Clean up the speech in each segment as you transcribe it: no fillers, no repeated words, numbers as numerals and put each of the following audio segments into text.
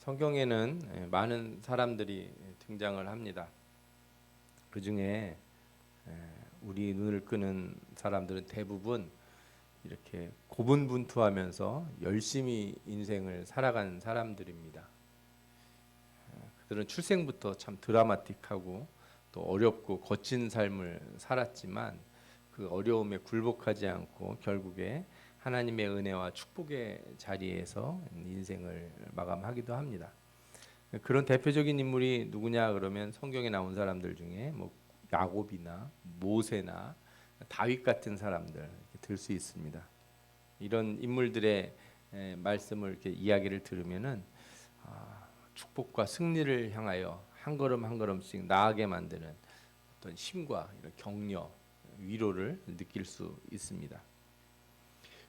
성경에는 많은 사람들이 등장을 합니다. 그 중에 우리 눈을 끄는 사람들은 대부분 이렇게 고분분투하면서 열심히 인생을 살아간 사람들입니다. 그들은 출생부터 참 드라마틱하고 또 어렵고 거친 삶을 살았지만 그 어려움에 굴복하지 않고 결국에 하나님의 은혜와 축복의 자리에서 인생을 마감하기도 합니다. 그런 대표적인 인물이 누구냐 그러면 성경에 나온 사람들 중에 뭐 야곱이나 모세나 다윗 같은 사람들 들 수 있습니다. 이런 인물들의 말씀을 이렇게 이야기를 들으면은 축복과 승리를 향하여 한 걸음 한 걸음씩 나아가게 만드는 어떤 힘과 이런 격려, 위로를 느낄 수 있습니다.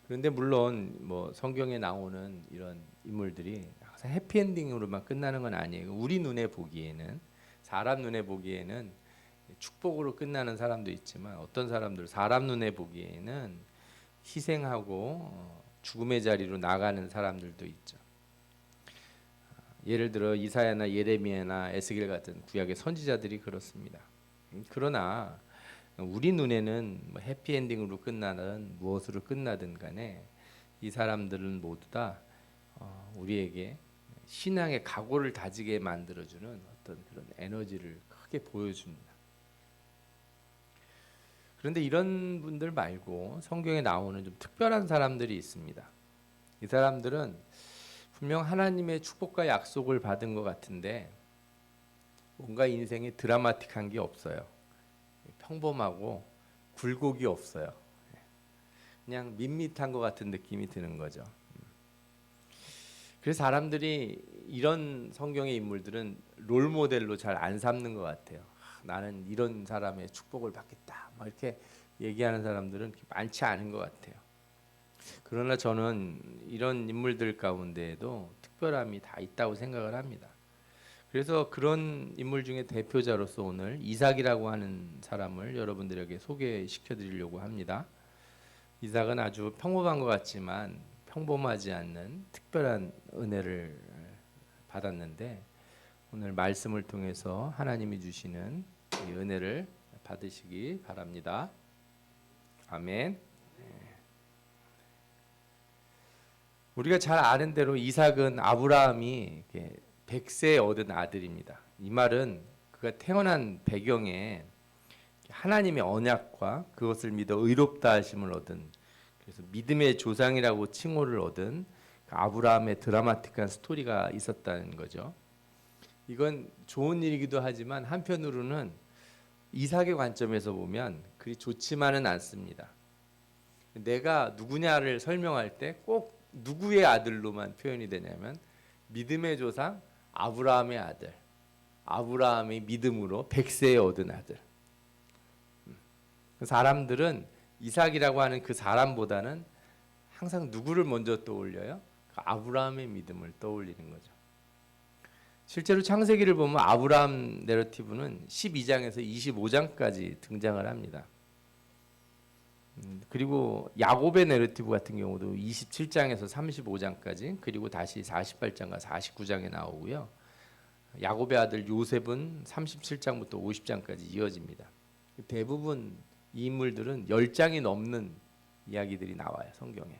그런데 물론 뭐 성경에 나오는 이런 인물들이 항상 해피엔딩으로만 끝나는 건 아니에요. 우리 눈에 보기에는, 사람 눈에 보기에는 축복으로 끝나는 사람도 있지만 어떤 사람들 사람 눈에 보기에는 희생하고 죽음의 자리로 나가는 사람들도 있죠. 예를 들어 이사야나 예레미야나 에스겔 같은 구약의 선지자들이 그렇습니다. 그러나 우리 눈에는 뭐 해피엔딩으로 끝나든 무엇으로 끝나든 간에 이 사람들은 모두 다 우리에게 신앙의 각오를 다지게 만들어주는 어떤 그런 에너지를 크게 보여줍니다. 그런데 이런 분들 말고 성경에 나오는 좀 특별한 사람들이 있습니다. 이 사람들은 분명 하나님의 축복과 약속을 받은 것 같은데 뭔가 인생에 드라마틱한 게 없어요. 평범하고 굴곡이 없어요. 그냥 밋밋한 것 같은 느낌이 드는 거죠. 그래서 사람들이 이런 성경의 인물들은 롤 모델로 잘 안 삼는 것 같아요. 나는 이런 사람의 축복을 받겠다, 막 이렇게 얘기하는 사람들은 많지 않은 것 같아요. 그러나 저는 이런 인물들 가운데에도 특별함이 다 있다고 생각을 합니다. 그래서 그런 인물 중에 대표자로서 오늘 이삭이라고 하는 사람을 여러분들에게 소개시켜 드리려고 합니다. 이삭은 아주 평범한 것 같지만 평범하지 않는 특별한 은혜를 받았는데 오늘 말씀을 통해서 하나님이 주시는 이 은혜를 받으시기 바랍니다. 아멘. 우리가 잘 아는 대로 이삭은 아브라함이 100세에 얻은 아들입니다. 이 말은 그가 태어난 배경에 하나님의 언약과 그것을 믿어 의롭다 하심을 얻은, 그래서 믿음의 조상이라고 칭호를 얻은 아브라함의 드라마틱한 스토리가 있었다는 거죠. 이건 좋은 일이기도 하지만 한편으로는 이삭의 관점에서 보면 그리 좋지만은 않습니다. 내가 누구냐를 설명할 때 꼭 누구의 아들로만 표현이 되냐면 믿음의 조상 아브라함의 아들, 아브라함의 믿음으로 100세에 얻은 아들. 사람들은 이삭이라고 하는 그 사람보다는 항상 누구를 먼저 떠올려요? 아브라함의 믿음을 떠올리는 거죠. 실제로 창세기를 보면 아브라함 내러티브는 12장에서 25장까지 등장을 합니다. 그리고 야곱의 내러티브 같은 경우도 27장에서 35장까지, 그리고 다시 48장과 49장에 나오고요. 야곱의 아들 요셉은 37장부터 50장까지 이어집니다. 대부분 이 인물들은 10장이 넘는 이야기들이 나와요, 성경에.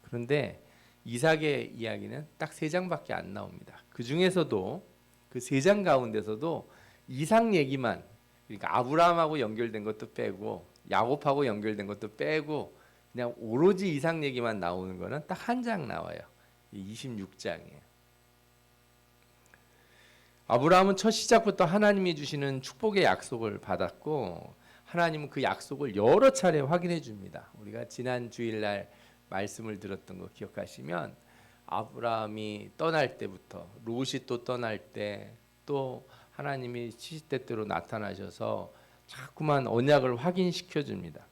그런데 이삭의 이야기는 딱 3장밖에 안 나옵니다. 그 중에서도 그 3장 가운데서도 이삭 얘기만, 그러니까 아브라함하고 연결된 것도 빼고 야곱하고 연결된 것도 빼고 그냥 오로지 이삭 얘기만 나오는 거는 딱 한 장 나와요. 26장이에요. 아브라함은 첫 시작부터 하나님이 주시는 축복의 약속을 받았고 하나님은 그 약속을 여러 차례 확인해 줍니다. 우리가 지난 주일날 말씀을 들었던 거 기억하시면 아브라함이 떠날 때부터 롯이 또 떠날 때 또 하나님이 시시때때로 나타나셔서 자꾸만 언약을 확인시켜 줍니다.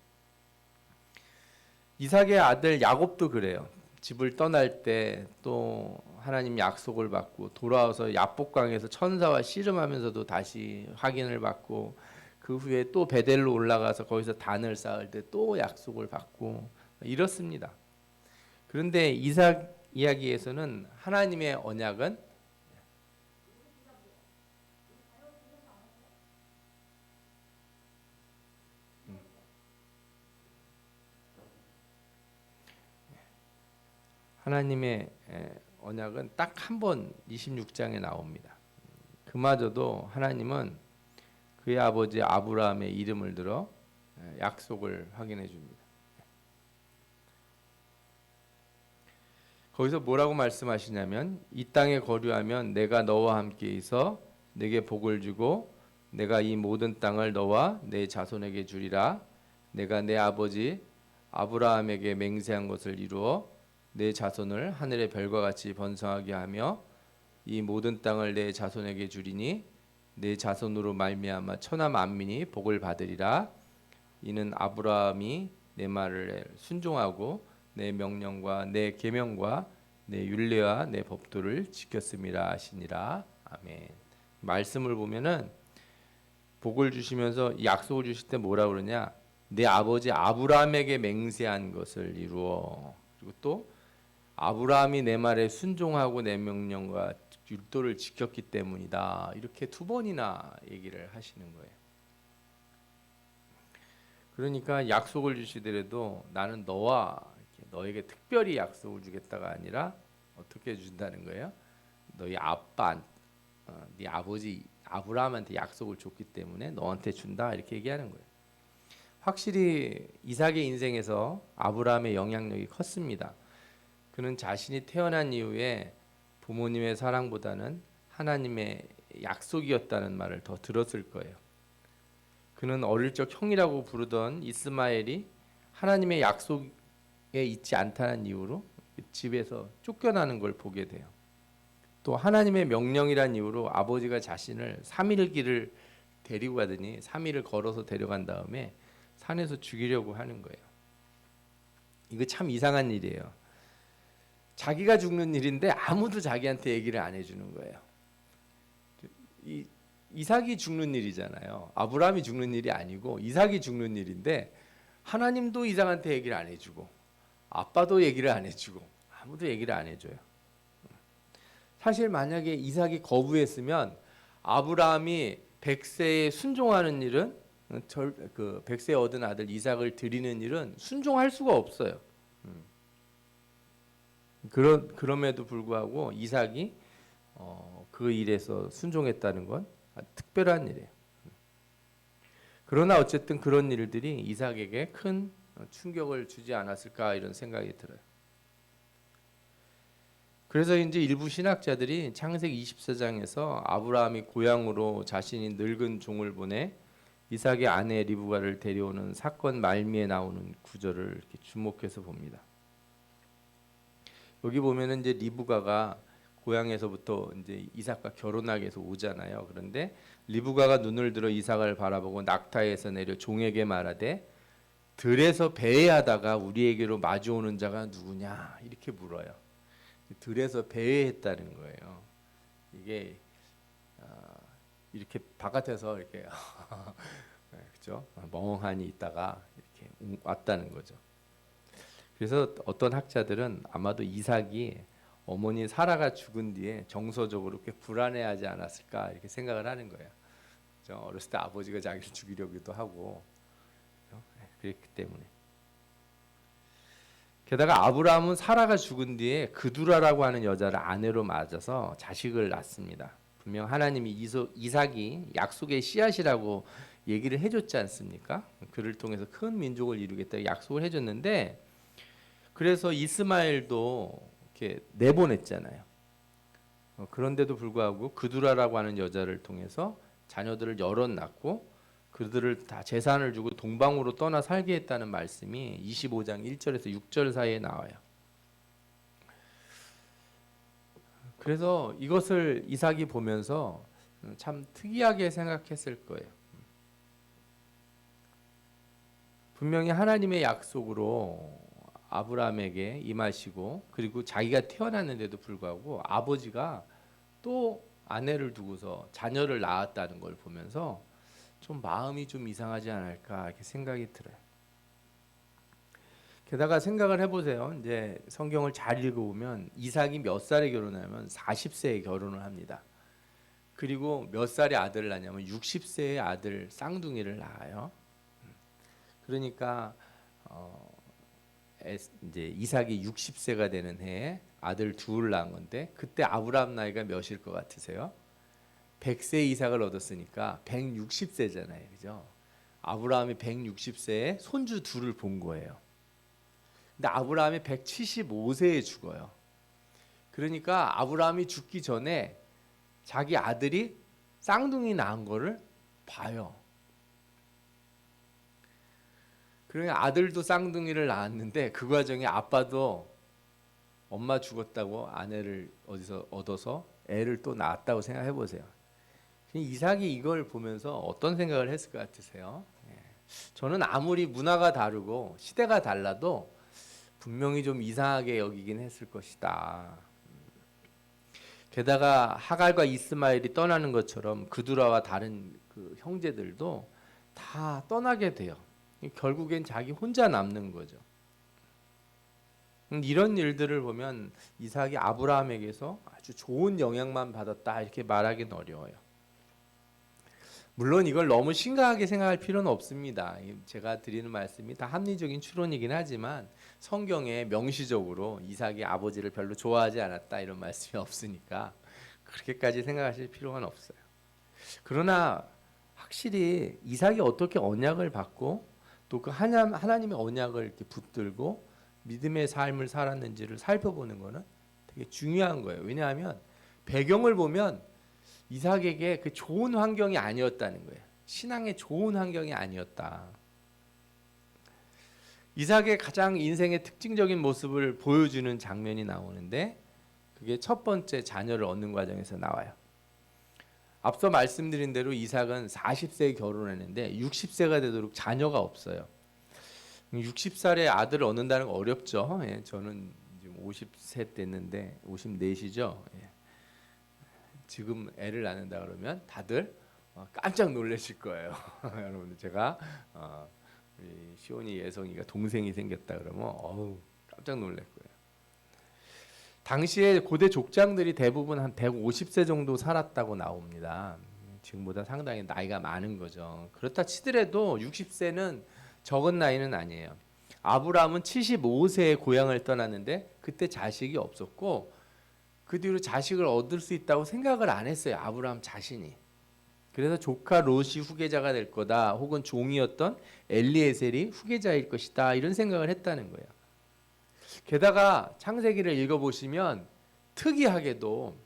이삭의 아들 야곱도 그래요. 집을 떠날 때 또 하나님 약속을 받고 돌아와서 야복강에서 천사와 씨름하면서도 다시 확인을 받고 그 후에 또 베델로 올라가서 거기서 단을 쌓을 때 또 약속을 받고 이렇습니다. 그런데 이삭 이야기에서는 하나님의 언약은 하나님의 언약은 딱 한 번 26장에 나옵니다. 그마저도 하나님은 그의 아버지 아브라함의 이름을 들어 약속을 확인해 줍니다. 거기서 뭐라고 말씀하시냐면 이 땅에 거류하면 내가 너와 함께 있어 내게 복을 주고 내가 이 모든 땅을 너와 내 자손에게 주리라. 내가 내 아버지 아브라함에게 맹세한 것을 이루어 내 자손을 하늘의 별과 같이 번성하게 하며 이 모든 땅을 내 자손에게 주리니 내 자손으로 말미암아 천하 만민이 복을 받으리라. 이는 아브라함이 내 말을 순종하고 내 명령과 내 계명과 내 율례와 내 법도를 지켰음이라 하시니라. 아멘. 말씀을 보면은 복을 주시면서 약속을 주실 때 뭐라 그러냐? 내 아버지 아브라함에게 맹세한 것을 이루어. 그리고 또 아브라함이 내 말에 순종하고 내 명령과 율도를 지켰기 때문이다. 이렇게 두 번이나 얘기를 하시는 거예요. 그러니까 약속을 주시더라도 나는 너에게 특별히 약속을 주겠다가 아니라 어떻게 준다는 거예요? 너희 아빠, 네 아버지 아브라함한테 약속을 줬기 때문에 너한테 준다 이렇게 얘기하는 거예요. 확실히 이삭의 인생에서 아브라함의 영향력이 컸습니다. 그는 자신이 태어난 이후에 부모님의 사랑보다는 하나님의 약속이었다는 말을 더 들었을 거예요. 그는 어릴 적 형이라고 부르던 이스마엘이 하나님의 약속에 있지 않다는 이유로 집에서 쫓겨나는 걸 보게 돼요. 또 하나님의 명령이란 이유로 아버지가 자신을 3일 길을 데리고 가더니 3일을 걸어서 데려간 다음에 산에서 죽이려고 하는 거예요. 이거 참 이상한 일이에요. 자기가 죽는 일인데 아무도 자기한테 얘기를 안 해주는 거예요. 이삭이 죽는 일이잖아요. 아브라함이 죽는 일이 아니고 이삭이 죽는 일인데 하나님도 이삭한테 얘기를 안 해주고 아빠도 얘기를 안 해주고 아무도 얘기를 안 해줘요. 사실 만약에 이삭이 거부했으면 아브라함이 100세에 순종하는 일은 그 100세에 얻은 아들 이삭을 드리는 일은 순종할 수가 없어요. 그럼에도 불구하고 이삭이 그 일에서 순종했다는 건 특별한 일이에요. 그러나 어쨌든 그런 일들이 이삭에게 큰 충격을 주지 않았을까 이런 생각이 들어요. 그래서 이제 일부 신학자들이 창세기 24장에서 아브라함이 고향으로 자신이 늙은 종을 보내 이삭의 아내 리브가를 데려오는 사건 말미에 나오는 구절을 이렇게 주목해서 봅니다. 여기 보면은 이제 리브가가 고향에서부터 이제 이삭과 결혼하기 위해서 오잖아요. 그런데 리브가가 눈을 들어 이삭을 바라보고 낙타에서 내려 종에게 말하되 들에서 배회하다가 우리에게로 마주오는 자가 누구냐 이렇게 물어요. 들에서 배회했다는 거예요. 이게 이렇게 바깥에서 이렇게 그렇죠? 멍하니 있다가 이렇게 왔다는 거죠. 그래서 어떤 학자들은 아마도 이삭이 어머니 사라가 죽은 뒤에 정서적으로 꽤 불안해하지 않았을까 이렇게 생각을 하는 거예요. 그렇죠? 어렸을 때 아버지가 자기를 죽이려기도 하고 그렇죠? 그랬기 때문에. 게다가 아브라함은 사라가 죽은 뒤에 그두라라고 하는 여자를 아내로 맞아서 자식을 낳습니다. 분명 하나님이 이삭이 약속의 씨앗이라고 얘기를 해줬지 않습니까? 그를 통해서 큰 민족을 이루겠다고 약속을 해줬는데 그래서 이스마엘도 이렇게 내보냈잖아요. 그런데도 불구하고 그두라라고 하는 여자를 통해서 자녀들을 여럿 낳고 그들을 다 재산을 주고 동방으로 떠나 살게 했다는 말씀이 25장 1절에서 6절 사이에 나와요. 그래서 이것을 이삭이 보면서 참 특이하게 생각했을 거예요. 분명히 하나님의 약속으로 아브라함에게 임하시고 그리고 자기가 태어났는데도 불구하고 아버지가 또 아내를 두고서 자녀를 낳았다는 걸 보면서 좀 마음이 좀 이상하지 않을까 이렇게 생각이 들어요. 게다가 생각을 해보세요. 이제 성경을 잘 읽어보면 이삭이 몇 살에 결혼하면 40세에 결혼을 합니다. 그리고 몇 살에 아들을 낳냐면 60세에 아들 쌍둥이를 낳아요. 그러니까 이제 이삭이 60세가 되는 해에 아들 둘 낳은 건데 그때 아브라함 나이가 몇일 것 같으세요? 100세 이삭을 얻었으니까 160세잖아요. 그죠? 아브라함이 160세에 손주 둘을 본 거예요. 근데 아브라함이 175세에 죽어요. 그러니까 아브라함이 죽기 전에 자기 아들이 쌍둥이 낳은 거를 봐요. 그러니까 아들도 쌍둥이를 낳았는데 그 과정에 아빠도 엄마 죽었다고 아내를 어디서 얻어서 애를 또 낳았다고 생각해 보세요. 이삭이 이걸 보면서 어떤 생각을 했을 것 같으세요? 저는 아무리 문화가 다르고 시대가 달라도 분명히 좀 이상하게 여기긴 했을 것이다. 게다가 하갈과 이스마엘이 떠나는 것처럼 그두라와 다른 그 형제들도 다 떠나게 돼요. 결국엔 자기 혼자 남는 거죠. 이런 일들을 보면 이삭이 아브라함에게서 아주 좋은 영향만 받았다 이렇게 말하기는 어려워요. 물론 이걸 너무 심각하게 생각할 필요는 없습니다. 제가 드리는 말씀이 다 합리적인 추론이긴 하지만 성경에 명시적으로 이삭이 아버지를 별로 좋아하지 않았다 이런 말씀이 없으니까 그렇게까지 생각하실 필요는 없어요. 그러나 확실히 이삭이 어떻게 언약을 받고 또 그 하나님의 언약을 이렇게 붙들고 믿음의 삶을 살았는지를 살펴보는 것은 되게 중요한 거예요. 왜냐하면 배경을 보면 이삭에게 그 좋은 환경이 아니었다는 거예요. 신앙의 좋은 환경이 아니었다. 이삭의 가장 인생의 특징적인 모습을 보여주는 장면이 나오는데 그게 첫 번째 자녀를 얻는 과정에서 나와요. 앞서 말씀드린 대로 이삭은 40세에 결혼했는데 60세가 되도록 자녀가 없어요. 60살에 아들을 얻는다는 거 어렵죠. 예, 저는 지금 50세 됐는데 54시죠. 예. 지금 애를 낳는다 그러면 다들 깜짝 놀라실 거예요. 여러분들 제가 우리 시온이 예성이가 동생이 생겼다 그러면 어우 깜짝 놀랄 거예요. 당시에 고대 족장들이 대부분 한 150세 정도 살았다고 나옵니다. 지금보다 상당히 나이가 많은 거죠. 그렇다 치더라도 60세는 적은 나이는 아니에요. 아브라함은 75세에 고향을 떠났는데 그때 자식이 없었고 그 뒤로 자식을 얻을 수 있다고 생각을 안 했어요. 아브라함 자신이. 그래서 조카 롯이 후계자가 될 거다. 혹은 종이었던 엘리에셀이 후계자일 것이다. 이런 생각을 했다는 거예요. 게다가 창세기를 읽어보시면 특이하게도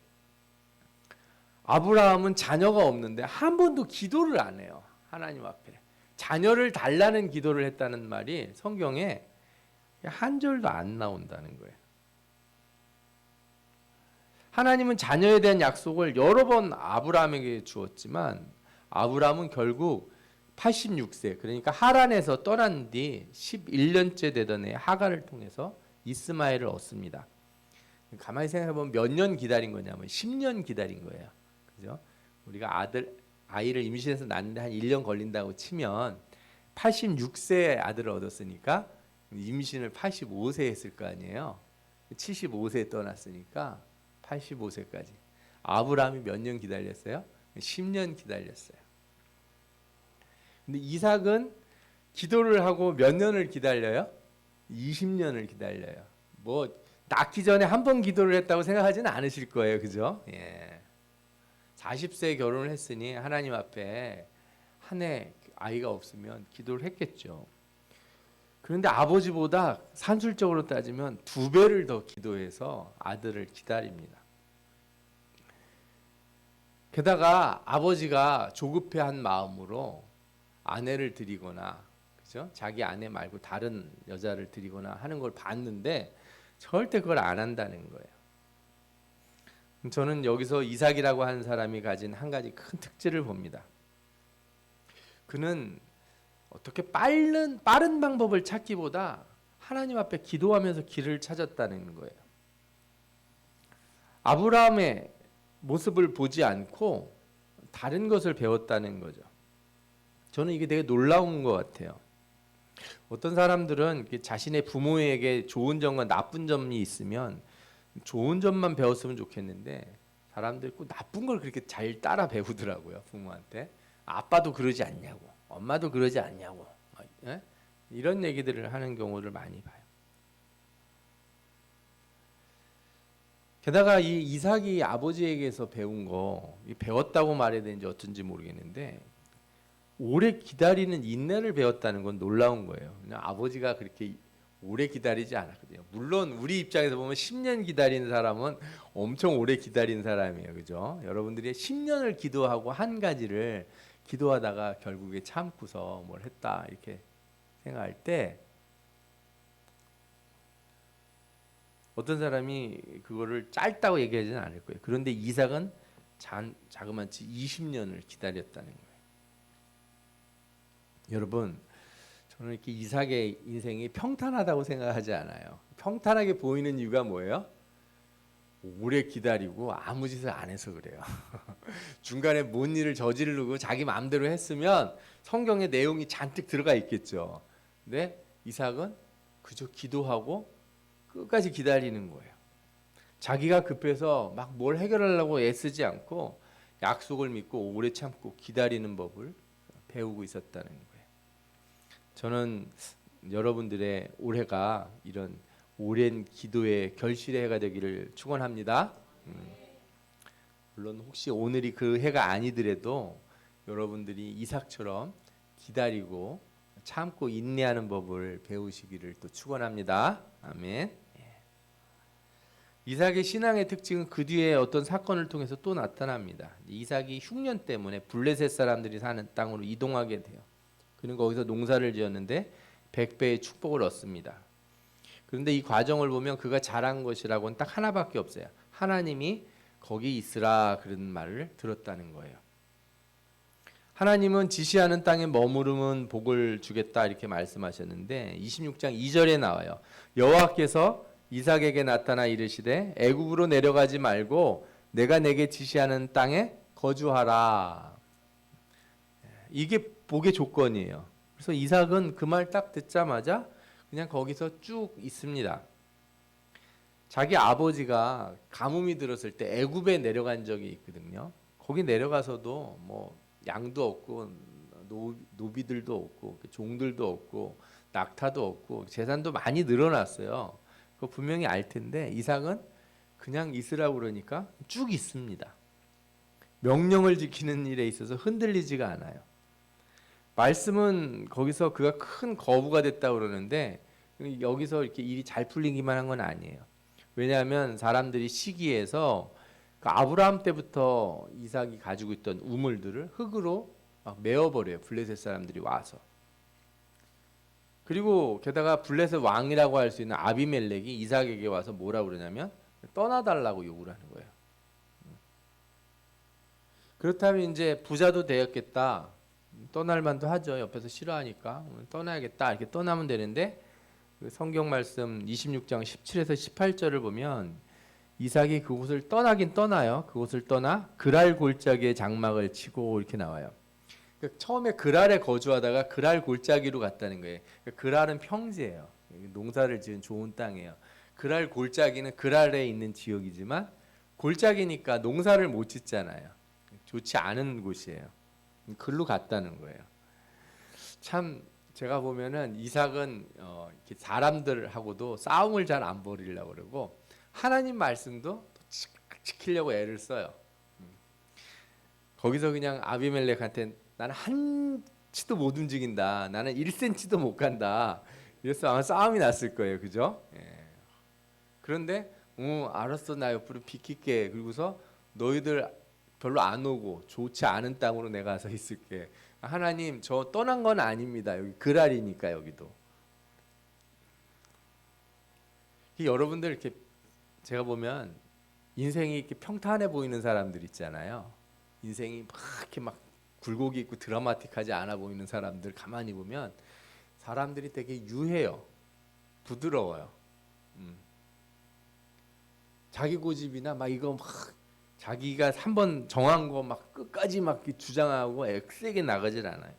아브라함은 자녀가 없는데 한 번도 기도를 안 해요. 하나님 앞에. 자녀를 달라는 기도를 했다는 말이 성경에 한 절도 안 나온다는 거예요. 하나님은 자녀에 대한 약속을 여러 번 아브라함에게 주었지만 아브라함은 결국 86세 그러니까 하란에서 떠난 뒤 11년째 되던 해 하갈을 통해서 이스마엘을 얻습니다. 가만히 생각해 보면 몇 년 기다린 거냐면 10년 기다린 거예요. 그죠? 우리가 아이를 임신해서 낳는데 한 1년 걸린다고 치면 86세에 아들을 얻었으니까 임신을 85세 했을 거 아니에요. 75세에 떠났으니까 85세까지. 아브라함이 몇 년 기다렸어요? 10년 기다렸어요. 근데 이삭은 기도를 하고 몇 년을 기다려요? 20년을 기다려요. 뭐 낳기 전에 한 번 기도를 했다고 생각하지는 않으실 거예요. 그죠? 예. 40세에 결혼을 했으니 하나님 앞에 한 해 아이가 없으면 기도를 했겠죠. 그런데 아버지보다 산술적으로 따지면 2배를 더 기도해서 아들을 기다립니다. 게다가 아버지가 조급해한 마음으로 아내를 드리거나 그죠? 자기 아내 말고 다른 여자를 드리거나 하는 걸 봤는데 절대 그걸 안 한다는 거예요. 저는 여기서 이삭이라고 하는 사람이 가진 한 가지 큰 특질을 봅니다. 그는 어떻게 빠른 방법을 찾기보다 하나님 앞에 기도하면서 길을 찾았다는 거예요. 아브라함의 모습을 보지 않고 다른 것을 배웠다는 거죠. 저는 이게 되게 놀라운 것 같아요. 어떤 사람들은 자신의 부모에게 좋은 점과 나쁜 점이 있으면 좋은 점만 배웠으면 좋겠는데 사람들이 꼭 나쁜 걸 그렇게 잘 따라 배우더라고요. 부모한테. 아빠도 그러지 않냐고. 엄마도 그러지 않냐고. 이런 얘기들을 하는 경우를 많이 봐요. 게다가 이 이삭이 아버지에게서 배운 거, 배웠다고 말해야 되는지 어쩐지 모르겠는데 오래 기다리는 인내를 배웠다는 건 놀라운 거예요. 그냥 아버지가 그렇게 오래 기다리지 않았거든요. 물론 우리 입장에서 보면 10년 기다리는 사람은 엄청 오래 기다린 사람이에요. 그죠? 여러분들이 10년을 기도하고 한 가지를 기도하다가 결국에 참고서 뭘 했다 이렇게 생각할 때 어떤 사람이 그거를 짧다고 얘기하지는 않을 거예요. 그런데 이삭은 자그마치 20년을 기다렸다는 거예요. 여러분, 저는 이렇게 이삭의 인생이 평탄하다고 생각하지 않아요. 평탄하게 보이는 이유가 뭐예요? 오래 기다리고 아무 짓을 안 해서 그래요. 중간에 뭔 일을 저지르고 자기 마음대로 했으면 성경에 내용이 잔뜩 들어가 있겠죠. 근데 이삭은 그저 기도하고 끝까지 기다리는 거예요. 자기가 급해서 막 뭘 해결하려고 애쓰지 않고 약속을 믿고 오래 참고 기다리는 법을 배우고 있었다는 거예요. 저는 여러분들의 올해가 이런 오랜 기도의 결실의 해가 되기를 축원합니다. 물론 혹시 오늘이 그 해가 아니더라도 여러분들이 이삭처럼 기다리고 참고 인내하는 법을 배우시기를 또 축원합니다. 아멘. 이삭의 신앙의 특징은 그 뒤에 어떤 사건을 통해서 또 나타납니다. 이삭이 흉년 때문에 블레셋 사람들이 사는 땅으로 이동하게 돼요. 그는 거기서 농사를 지었는데 100배의 축복을 얻습니다. 그런데 이 과정을 보면 그가 잘한 것이라고는 딱 하나밖에 없어요. 하나님이 거기 있으라 그런 말을 들었다는 거예요. 하나님은 지시하는 땅에 머무르면 복을 주겠다 이렇게 말씀하셨는데 26장 2절에 나와요. 여호와께서 이삭에게 나타나 이르시되 애굽으로 내려가지 말고 내가 내게 지시하는 땅에 거주하라. 이게 복의 조건이에요. 그래서 이삭은 그 말 딱 듣자마자 그냥 거기서 쭉 있습니다. 자기 아버지가 가뭄이 들었을 때 애굽에 내려간 적이 있거든요. 거기 내려가서도 뭐 양도 없고 노비들도 없고 종들도 없고 낙타도 없고 재산도 많이 늘어났어요. 그거 분명히 알 텐데 이삭은 그냥 있으라고 그러니까 쭉 있습니다. 명령을 지키는 일에 있어서 흔들리지가 않아요. 말씀은 거기서 그가 큰 거부가 됐다고 그러는데 여기서 이렇게 일이 잘 풀리기만 한 건 아니에요. 왜냐하면 사람들이 시기해서 그 아브라함 때부터 이삭이 가지고 있던 우물들을 흙으로 막 메워버려요. 블레셋 사람들이 와서. 그리고 게다가 블레셋 왕이라고 할 수 있는 아비멜렉이 이삭에게 와서 뭐라고 그러냐면 떠나달라고 요구를 하는 거예요. 그렇다면 이제 부자도 되었겠다. 떠날 만도 하죠. 옆에서 싫어하니까 떠나야겠다. 이렇게 떠나면 되는데 그 성경 말씀 26장 17에서 18절을 보면 이삭이 그곳을 떠나긴 떠나요. 그곳을 떠나 그랄 골짜기에 장막을 치고 이렇게 나와요. 그러니까 처음에 그랄에 거주하다가 그랄 골짜기로 갔다는 거예요. 그러니까 그랄은 평지예요. 농사를 지은 좋은 땅이에요. 그랄 골짜기는 그랄에 있는 지역이지만 골짜기니까 농사를 못 짓잖아요. 좋지 않은 곳이에요. 글로 갔다는 거예요. 참 제가 보면은 이삭은 이렇게 사람들하고도 싸움을 잘 안 벌이려고 그러고 하나님 말씀도 지키려고 애를 써요. 거기서 그냥 아비멜렉한테 나는 한치도 못 움직인다. 나는 1cm도 못 간다. 이래서 아마 싸움이 났을 거예요. 그죠? 예. 그런데 알았어. 나 옆으로 비킬게. 그리고서 너희들 별로 안 오고 좋지 않은 땅으로 내가 가서 있을게. 하나님 저 떠난 건 아닙니다. 여기 그랄이니까 여기도. 여러분들 이렇게 제가 보면 인생이 이렇게 평탄해 보이는 사람들 있잖아요. 인생이 막 이렇게 막 굴곡이 있고 드라마틱하지 않아 보이는 사람들 가만히 보면 사람들이 되게 유해요. 부드러워요. 자기 고집이나 막 이거 막 자기가 한번 정한 거 막 끝까지 막 주장하고 세게 나가질 않아요.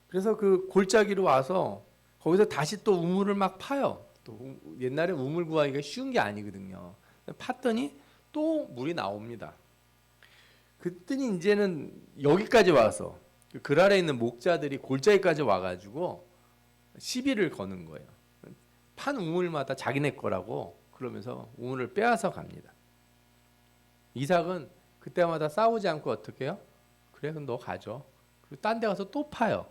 그래서 그 골짜기로 와서 거기서 다시 또 우물을 막 파요. 또 옛날에 우물 구하기가 쉬운 게 아니거든요. 팠더니 또 물이 나옵니다. 그랬더니 이제는 여기까지 와서 그랄에 있는 목자들이 골짜기까지 와가지고 시비를 거는 거예요. 판 우물마다 자기네 거라고 그러면서 우물을 빼앗아 갑니다. 이삭은 그때마다 싸우지 않고 어떻게 해요? 그래 그럼 너 가져. 그리고 딴 데 가서 또 파요.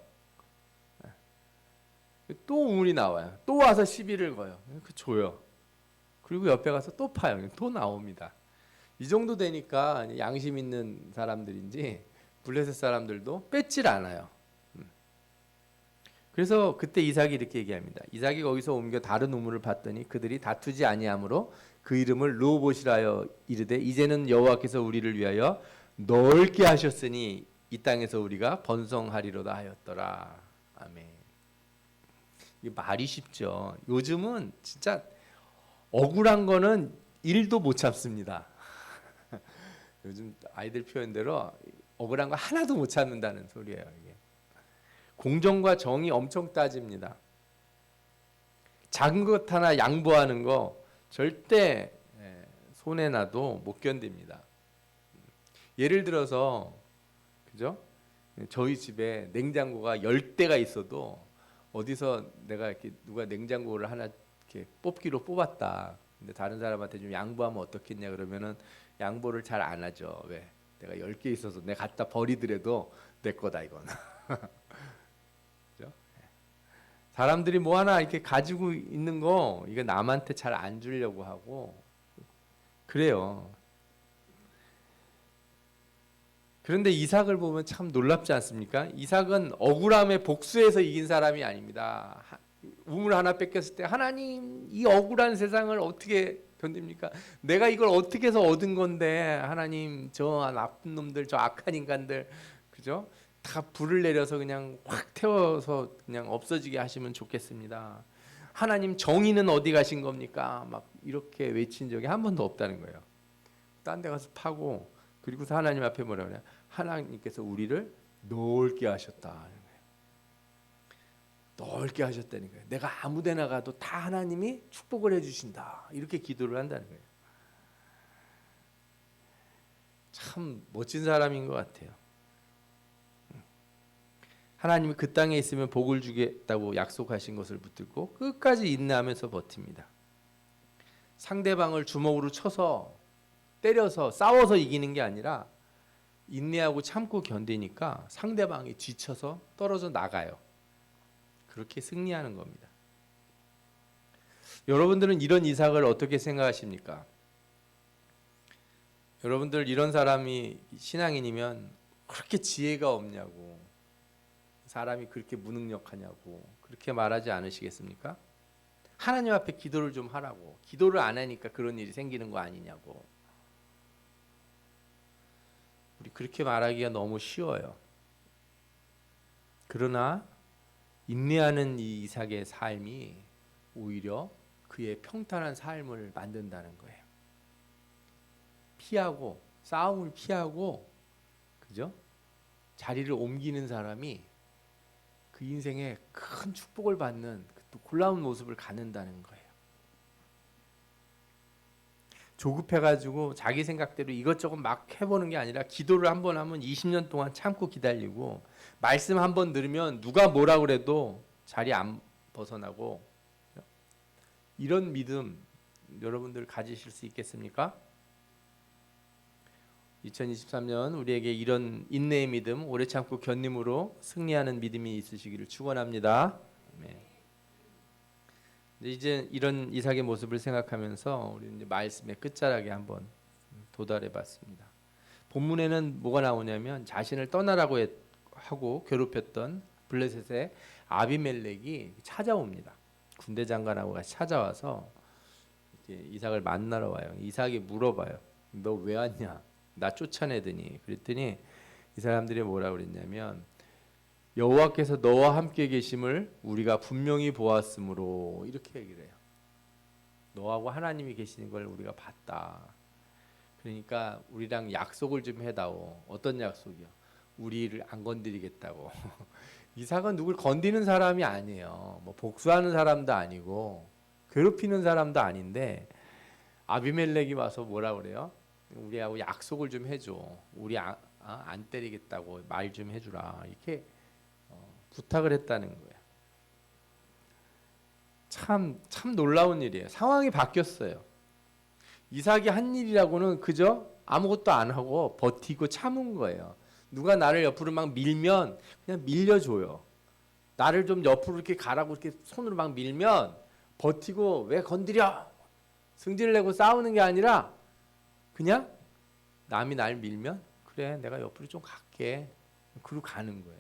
또 우물이 나와요. 또 와서 시비를 거요. 그 줘요. 그리고 옆에 가서 또 파요. 또 나옵니다. 이 정도 되니까 양심 있는 사람들인지 블레셋 사람들도 뺏질 않아요. 그래서 그때 이삭이 이렇게 얘기합니다. 이삭이 거기서 옮겨 다른 우물을 봤더니 그들이 다투지 아니하므로 그 이름을 르호봇이라 이르되 이제는 여호와께서 우리를 위하여 넓게 하셨으니 이 땅에서 우리가 번성하리로다 하였더라. 아멘. 이게 말이 쉽죠. 요즘은 진짜 억울한 거는 일도 못 참습니다. 요즘 아이들 표현대로 억울한 거 하나도 못 참는다는 소리예요. 이게. 공정과 정의 엄청 따집니다. 작은 것 하나 양보하는 거 절대 손해나도 못 견딥니다. 예를 들어서 그죠? 저희 집에 냉장고가 10대가 있어도 어디서 내가 이렇게 누가 냉장고를 하나 이렇게 뽑기로 뽑았다. 근데 다른 사람한테 좀 양보하면 어떻겠냐 그러면은 양보를 잘 안 하죠. 왜? 내가 10개 있어서 내가 갖다 버리더라도 내 거다 이건. 그죠? 사람들이 뭐 하나 이렇게 가지고 있는 거 이거 남한테 잘 안 주려고 하고 그래요. 그런데 이삭을 보면 참 놀랍지 않습니까? 이삭은 억울함에 복수해서 이긴 사람이 아닙니다. 우물 하나 뺏겼을 때 하나님 이 억울한 세상을 어떻게 견딥니까? 내가 이걸 어떻게 해서 얻은 건데 하나님 저 나쁜 놈들 저 악한 인간들 그죠? 다 불을 내려서 그냥 확 태워서 그냥 없어지게 하시면 좋겠습니다. 하나님 정의는 어디 가신 겁니까? 막 이렇게 외친 적이 한 번도 없다는 거예요. 딴 데 가서 파고 그리고서 하나님 앞에 뭐라 그래요? 하나님께서 우리를 넓게 하셨다. 넓게 하셨다는 거예요. 내가 아무데나 가도 다 하나님이 축복을 해주신다. 이렇게 기도를 한다는 거예요. 참 멋진 사람인 것 같아요. 하나님이 그 땅에 있으면 복을 주겠다고 약속하신 것을 붙들고 끝까지 인내하면서 버팁니다. 상대방을 주먹으로 쳐서 때려서 싸워서 이기는 게 아니라 인내하고 참고 견디니까 상대방이 지쳐서 떨어져 나가요. 그렇게 승리하는 겁니다. 여러분들은 이런 이삭을 어떻게 생각하십니까? 여러분들 이런 사람이 신앙인이면 그렇게 지혜가 없냐고 사람이 그렇게 무능력하냐고 그렇게 말하지 않으시겠습니까? 하나님 앞에 기도를 좀 하라고 기도를 안 하니까 그런 일이 생기는 거 아니냐고 우리 그렇게 말하기가 너무 쉬워요. 그러나 인내하는 이 이삭의 삶이 오히려 그의 평탄한 삶을 만든다는 거예요. 피하고 싸움을 피하고 그죠? 자리를 옮기는 사람이 그 인생에 큰 축복을 받는 또 놀라운 모습을 갖는다는 거예요. 조급해가지고 자기 생각대로 이것저것 막 해보는 게 아니라 기도를 한번 하면 20년 동안 참고 기다리고 말씀 한번 들으면 누가 뭐라 그래도 자리 안 벗어나고 이런 믿음 여러분들 가지실 수 있겠습니까? 2023년 우리에게 이런 인내의 믿음, 오래 참고 견림으로 승리하는 믿음이 있으시기를 축원합니다. 이제 이런 이삭의 모습을 생각하면서 우리 이제 말씀의 끝자락에 한번 도달해봤습니다. 본문에는 뭐가 나오냐면 자신을 떠나라고 하고 괴롭혔던 블레셋의 아비멜렉이 찾아옵니다. 군대 장관하고 같이 찾아와서 이삭을 만나러 와요. 이삭이 물어봐요. 너 왜 왔냐? 나 쫓아내더니 그랬더니 이 사람들이 뭐라 그랬냐면 여호와께서 너와 함께 계심을 우리가 분명히 보았으므로 이렇게 얘기를 해요. 너하고 하나님이 계시는 걸 우리가 봤다. 그러니까 우리랑 약속을 좀 해다오. 어떤 약속이요? 우리를 안 건드리겠다고. 이삭은 누굴 건드리는 사람이 아니에요. 뭐 복수하는 사람도 아니고 괴롭히는 사람도 아닌데 아비멜렉이 와서 뭐라 그래요? 우리하고 약속을 좀 해줘. 우리 안 때리겠다고 말 좀 해주라. 이렇게 부탁을 했다는 거예요. 참 놀라운 일이에요. 상황이 바뀌었어요. 이삭이 한 일이라고는 그저 아무것도 안 하고 버티고 참은 거예요. 누가 나를 옆으로 막 밀면 그냥 밀려줘요. 나를 좀 옆으로 이렇게 가라고 이렇게 손으로 막 밀면 버티고 왜 건드려? 승질을 내고 싸우는 게 아니라 그냥 남이 날 밀면 그래 내가 옆으로 좀 갈게. 그러고 가는 거예요.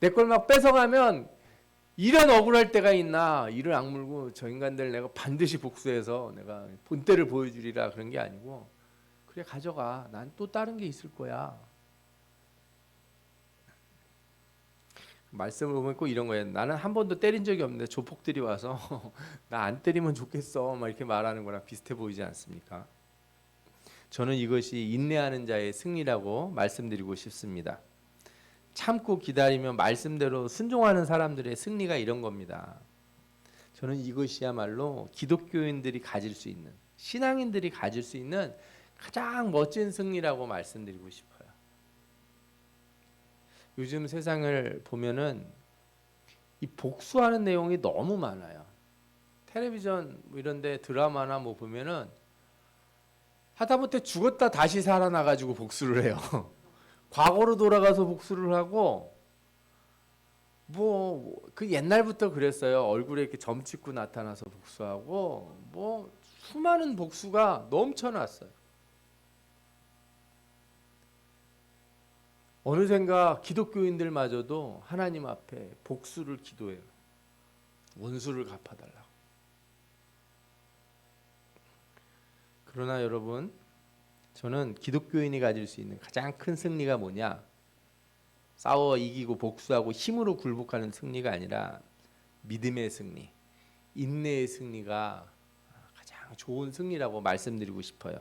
내 걸 막 뺏어가면 이런 억울할 때가 있나 이를 악물고 저 인간들 내가 반드시 복수해서 내가 본때를 보여주리라 그런 게 아니고 그래 가져가. 난 또 다른 게 있을 거야. 말씀을 보면 꼭 이런 거예요. 나는 한 번도 때린 적이 없는데 조폭들이 와서 나 안 때리면 좋겠어 막 이렇게 말하는 거랑 비슷해 보이지 않습니까? 저는 이것이 인내하는 자의 승리라고 말씀드리고 싶습니다. 참고 기다리며 말씀대로 순종하는 사람들의 승리가 이런 겁니다. 저는 이것이야말로 기독교인들이 가질 수 있는, 신앙인들이 가질 수 있는 가장 멋진 승리라고 말씀드리고 싶어요. 요즘 세상을 보면은 이 복수하는 내용이 너무 많아요. 텔레비전 이런데 드라마나 뭐 보면은 하다못해 죽었다 다시 살아나가지고 복수를 해요. 과거로 돌아가서 복수를 하고 뭐 그 옛날부터 그랬어요. 얼굴에 이렇게 점 찍고 나타나서 복수하고 뭐 수많은 복수가 넘쳐났어요. 어느샌가 기독교인들마저도 하나님 앞에 복수를 기도해요. 원수를 갚아달라고. 그러나 여러분, 저는 기독교인이 가질 수 있는 가장 큰 승리가 뭐냐? 싸워 이기고 복수하고 힘으로 굴복하는 승리가 아니라 믿음의 승리, 인내의 승리가 가장 좋은 승리라고 말씀드리고 싶어요.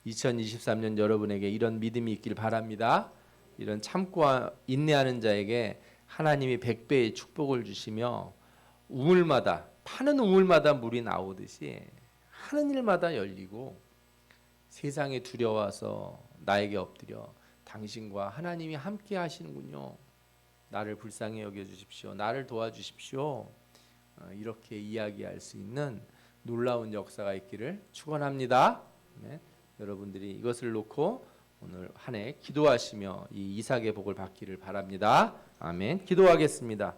2023년 여러분에게 이런 믿음이 있길 바랍니다. 이런 참고 인내하는 자에게 하나님이 100배의 축복을 주시며 우물마다 파는 우물마다 물이 나오듯이 하는 일마다 열리고 세상에 두려워서 나에게 엎드려 당신과 하나님이 함께 하시는군요. 나를 불쌍히 여겨주십시오. 나를 도와주십시오. 이렇게 이야기할 수 있는 놀라운 역사가 있기를 축원합니다. 네. 여러분들이 이것을 놓고 오늘 한 해 기도하시며 이 이삭의 복을 받기를 바랍니다. 아멘. 기도하겠습니다.